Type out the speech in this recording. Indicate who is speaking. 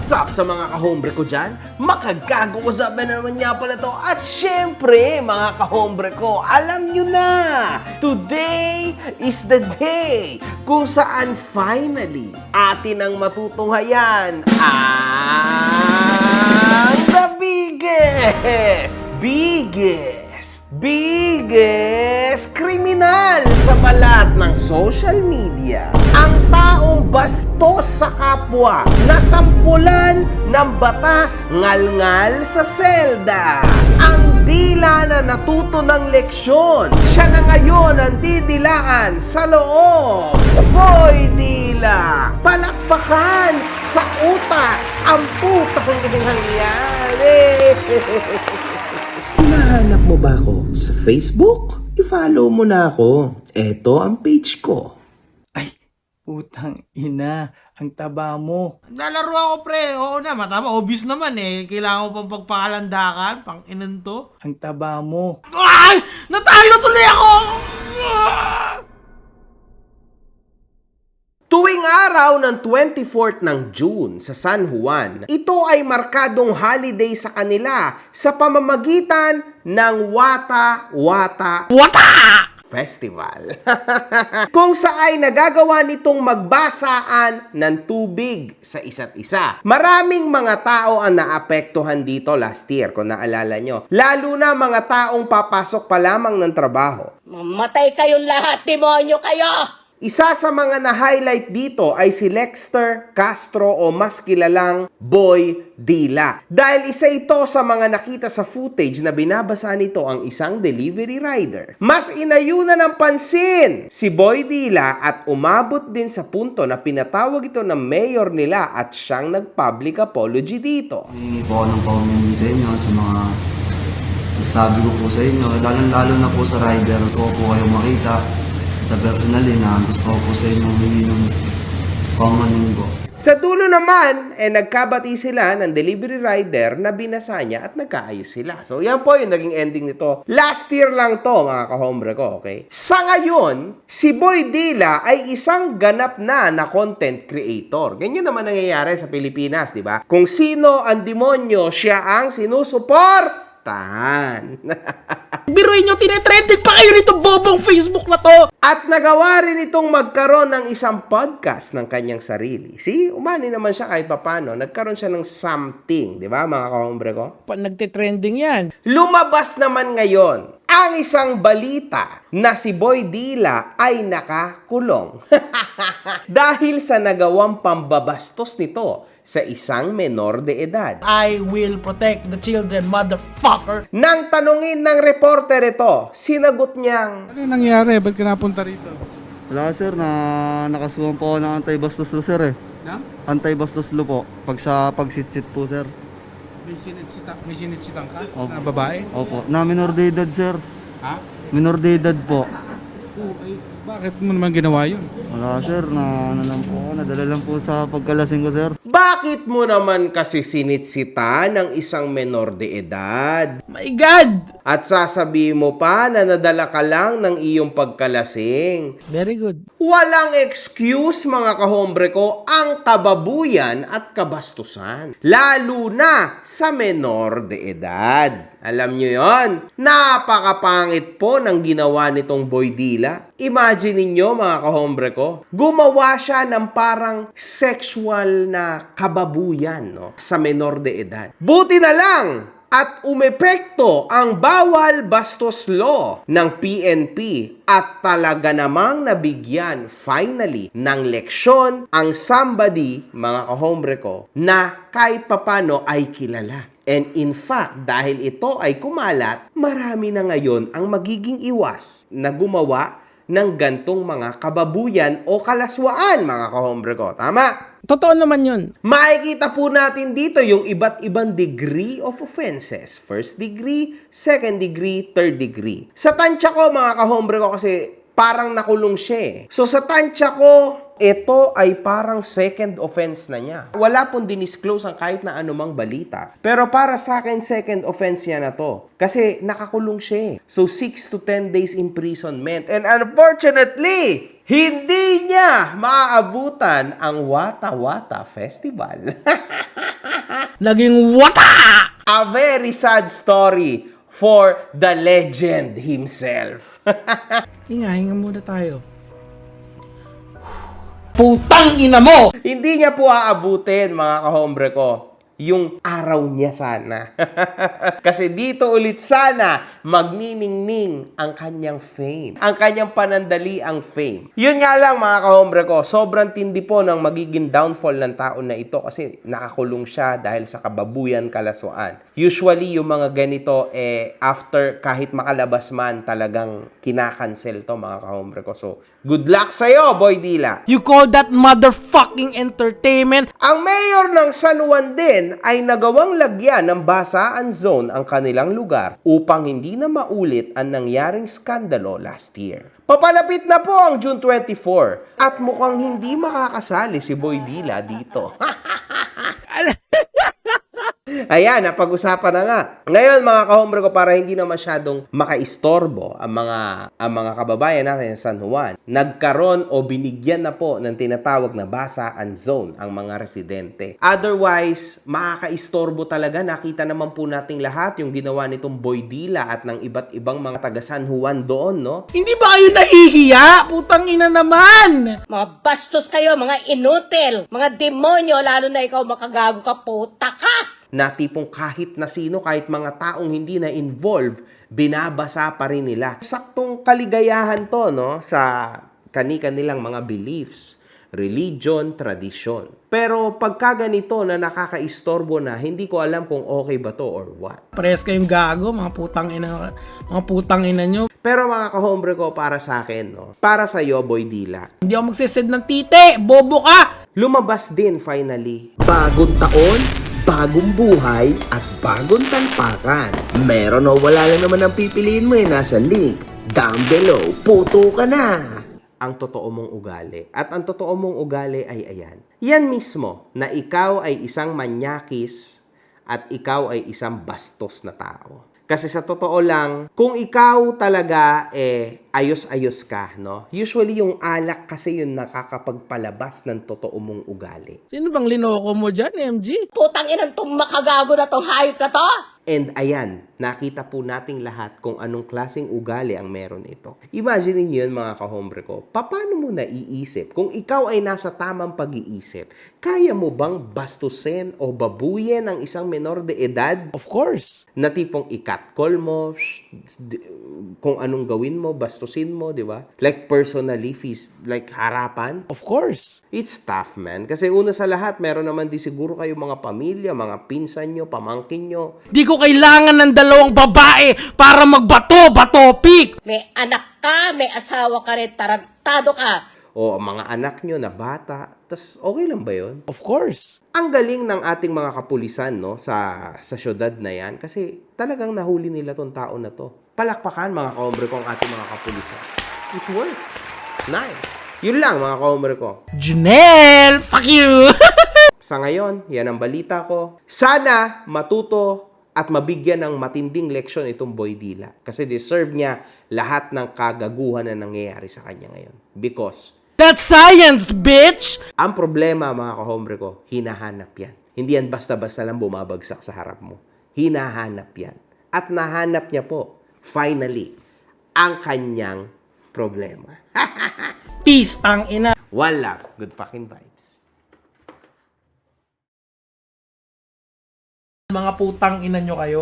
Speaker 1: What's up sa mga kahombre ko dyan? Makagago ko sa na naman nga pala to. At syempre, mga kahombre ko, alam nyo na, today is the day kung saan finally atin ang matutunghayan ang the biggest kriminal sa balat ng social media. Ang taong bastos sa kapwa, nasampulan ng batas, ngal-ngal sa selda. Ang dila na natuto ng leksyon, siya na ngayon ang didilaan sa loob. Boy Dila, palakpakan sa utak ang putang yan. Hinahanap mo ba ako sa Facebook? I-follow mo na ako. Eto ang page ko.
Speaker 2: Ay, putang ina, ang taba mo.
Speaker 3: Naglalaro ako, pre. Oo na, matama. Obvious naman eh. Kailangan ko pang pagpakalandakan. Pang inan to.
Speaker 2: Ang taba mo.
Speaker 3: Ay! Natalo tuloy ako!
Speaker 1: Tuwing araw ng 24th ng June sa San Juan, ito ay markadong holiday sa kanila sa pamamagitan ng Wata Festival. Kung saan nagagawa nitong magbasaan ng tubig sa isa't isa. Maraming mga tao ang naapektuhan dito last year, kung naalala nyo. Lalo na mga taong papasok pa lamang ng trabaho.
Speaker 4: Mamatay kayong lahat, demonyo kayo!
Speaker 1: Isa sa mga na-highlight dito ay si Lexter Castro o mas kilalang Boy Dila. Dahil isa ito sa mga nakita sa footage na binabasa nito ang isang delivery rider. Mas inayunan ng pansin si Boy Dila at umabot din sa punto na pinatawag ito ng mayor nila at siyang nag-public apology dito.
Speaker 5: Hihingi po ako ng paumanhin sa inyo sa mga sabi ko po sa inyo, lalo na po sa rider, gusto ko po kayo makita sa personally na gusto ko po sa inyo humingi ng paumanhin ko.
Speaker 1: Sa dulo naman, nagkabati sila ng delivery rider na binasa niya at nagkaayos sila. So, yan po yung naging ending nito. Last year lang to, mga kahombre ko, okay? Sa ngayon, si Boy Dila ay isang ganap na content creator. Ganyan naman nangyayari sa Pilipinas, di ba? Kung sino ang demonyo, siya ang sinusuportahan.
Speaker 3: Biruin nyo, tinetrending pa kayo nito bobong Facebook na to!
Speaker 1: At nagawa rin itong magkaroon ng isang podcast ng kanyang sarili. See, umani naman siya kahit papano. Nagkaroon siya ng something, di ba mga kahombre ko?
Speaker 3: Nagtitrending yan.
Speaker 1: Lumabas naman ngayon ang isang balita na si Boy Dila ay nakakulong. Dahil sa nagawang pambabastos nito sa isang menor de edad.
Speaker 3: I will protect the children, motherfucker!
Speaker 1: Nang tanungin ng reporter ito, sinagot niyang,
Speaker 6: Ano yung nangyari? Ba't ka napunta rito?
Speaker 5: Wala sir, nakasuhan po ako ng anti-bastos lo sir eh.
Speaker 6: Na?
Speaker 5: Anti-bastos lo po, pagsitsit po sir.
Speaker 6: May sinitsitang ka?
Speaker 5: Opo.
Speaker 6: Na babae?
Speaker 5: Opo, na minor de edad sir.
Speaker 6: Ha?
Speaker 5: Minor de edad po.
Speaker 6: Ay, bakit mo naman ginawa yun?
Speaker 5: Wala sir, nadala lang po sa pagkalasing ko sir.
Speaker 1: bakit mo naman kasi sinitsita ng isang menor de edad?
Speaker 3: My God!
Speaker 1: At sasabihin mo pa na nadala ka lang ng iyong pagkalasing.
Speaker 3: Very good.
Speaker 1: Walang excuse mga kahombre ko ang kababuyan at kabastusan. Lalo na sa menor de edad. Alam nyo yon? Napakapangit po ng ginawa nitong Boy Dila. Imagine ninyo mga kahombre ko, gumawa siya ng parang sexual na kababuyan sa menor de edad. Buti na lang! At umepekto ang bawal bastos law ng PNP at talaga namang nabigyan finally ng leksyon ang somebody, mga kahombre ko, na kahit papano ay kilala. And in fact, dahil ito ay kumalat, marami na ngayon ang magiging iwas na gumawa ng gantong mga kababuyan o kalaswaan, mga kahombre ko. Tama?
Speaker 3: Totoo naman yun.
Speaker 1: Makikita po natin dito yung iba't ibang degree of offenses. First degree, second degree, third degree. Sa tansya ko, mga kahombre ko, kasi parang nakulong siya eh. So sa tansya ko, ito ay parang second offense na niya. Wala pong dinisclose ang kahit na anumang balita. Pero para sa akin, second offense niya na to. Kasi nakakulong siya eh. So 6 to 10 days imprisonment. And unfortunately, hindi niya maaabutan ang Wata Wata Festival.
Speaker 3: naging wata!
Speaker 1: A very sad story for the legend himself.
Speaker 3: Hinga muna tayo. Putang ina mo!
Speaker 1: Hindi niya po aabutin, mga kahombre ko, yung araw niya sana. Kasi dito ulit sana magniningning ang kanyang fame. Ang kanyang panandaliang fame. Yun nga lang, mga kahombre ko, sobrang tindi po ng magiging downfall ng tao na ito kasi nakakulong siya dahil sa kababuyan kalaswaan. Usually, yung mga ganito, after kahit makalabas man, talagang kinakancel to, mga kahombre ko. So, good luck sa'yo, Boy Dila.
Speaker 3: You call that motherfucking entertainment?
Speaker 1: Ang mayor ng San Juan din ay nagawang lagyan ng basaan zone ang kanilang lugar upang hindi na maulit ang nangyaring skandalo last year. Papalapit na po ang June 24 at mukhang hindi makakasali si Boy Dila dito. Ayan, napag-usapan na nga. Ngayon, mga kahombre ko, para hindi na masyadong makaistorbo ang mga kababayan natin sa San Juan, nagkaroon o binigyan na po ng tinatawag na basaan zone ang mga residente. Otherwise, makakaistorbo talaga. Nakita naman po nating lahat yung ginawa nitong Boy Dila at ng iba't ibang mga taga San Juan doon, no?
Speaker 3: Hindi ba kayo nahihiya? Putang ina naman!
Speaker 4: Mga bastos kayo, mga inutil, mga demonyo, lalo na ikaw makagago ka, puta ka!
Speaker 1: Na tipong kahit na sino, kahit mga taong hindi na involved, binabasa pa rin nila. Saktong kaligayahan to, no? Sa kani-kanilang mga beliefs, religion, tradisyon. Pero pagka ganito na nakakaistorbo na, hindi ko alam kung okay ba to or what.
Speaker 3: Pares kayong gago, mga putang ina nyo.
Speaker 1: Pero mga kahombre ko, para sa akin, no? Para sa iyo, Boy Dila,
Speaker 3: Hindi ako magsised ng tite, bobo ka!
Speaker 1: lumabas din finally. Bagong taon, bagong buhay, at bagong talpakan. Meron o wala lang naman ang pipiliin mo nasa link down below. Puto ka na! Ang totoo mong ugali. At ang totoo mong ugali ay ayan. Yan mismo, na ikaw ay isang manyakis at ikaw ay isang bastos na tao. Kasi sa totoo lang, kung ikaw talaga ayos-ayos ka, no? Usually yung alak kasi yung nakakapagpalabas ng totoo mong ugali.
Speaker 3: Sino bang linoko mo dyan, MG?
Speaker 4: Putang inang tong makagago na tong hayop na to!
Speaker 1: And ayan, nakita po nating lahat kung anong klaseng ugali ang meron ito. Imagine niyo yun, mga kahombre ko. Paano mo naiisip? Kung ikaw ay nasa tamang pag-iisip, kaya mo bang bastusin o babuyin ang isang menor de edad?
Speaker 3: Of course.
Speaker 1: Na tipong i-catcall mo, kung anong gawin mo, bastusin mo, di ba? Like personally, like harapan.
Speaker 3: Of course.
Speaker 1: It's tough, man. Kasi una sa lahat, meron naman di siguro kayo mga pamilya, mga pinsan nyo, pamangkin nyo.
Speaker 3: Di ko kailangan ng dalawang babae para magbato-batopik!
Speaker 4: May anak ka, may asawa ka rin, tarantado ka!
Speaker 1: O mga anak nyo na bata. Tas okay lang ba yun?
Speaker 3: Of course.
Speaker 1: Ang galing ng ating mga kapulisan, no, sa syudad na yan. Kasi talagang nahuli nila tong tao na to. Palakpakan, mga kaombre ko, ang ating mga kapulisan. It worked. Nice. Yun lang, mga kaombre ko.
Speaker 3: Janelle! Fuck you!
Speaker 1: Sa ngayon, yan ang balita ko. Sana matuto at mabigyan ng matinding leksyon itong Boy Dila. Kasi deserve niya lahat ng kagaguhan na nangyayari sa kanya ngayon. Because
Speaker 3: That's science, bitch!
Speaker 1: ang problema, mga kahombre ko, hinahanap yan. Hindi yan basta-basta lang bumabagsak sa harap mo. Hinahanap yan. At nahanap niya po, finally, ang kanyang problema.
Speaker 3: Peace, tang ina.
Speaker 1: One love. Good fucking vibes.
Speaker 3: Mga putang ina nyo kayo.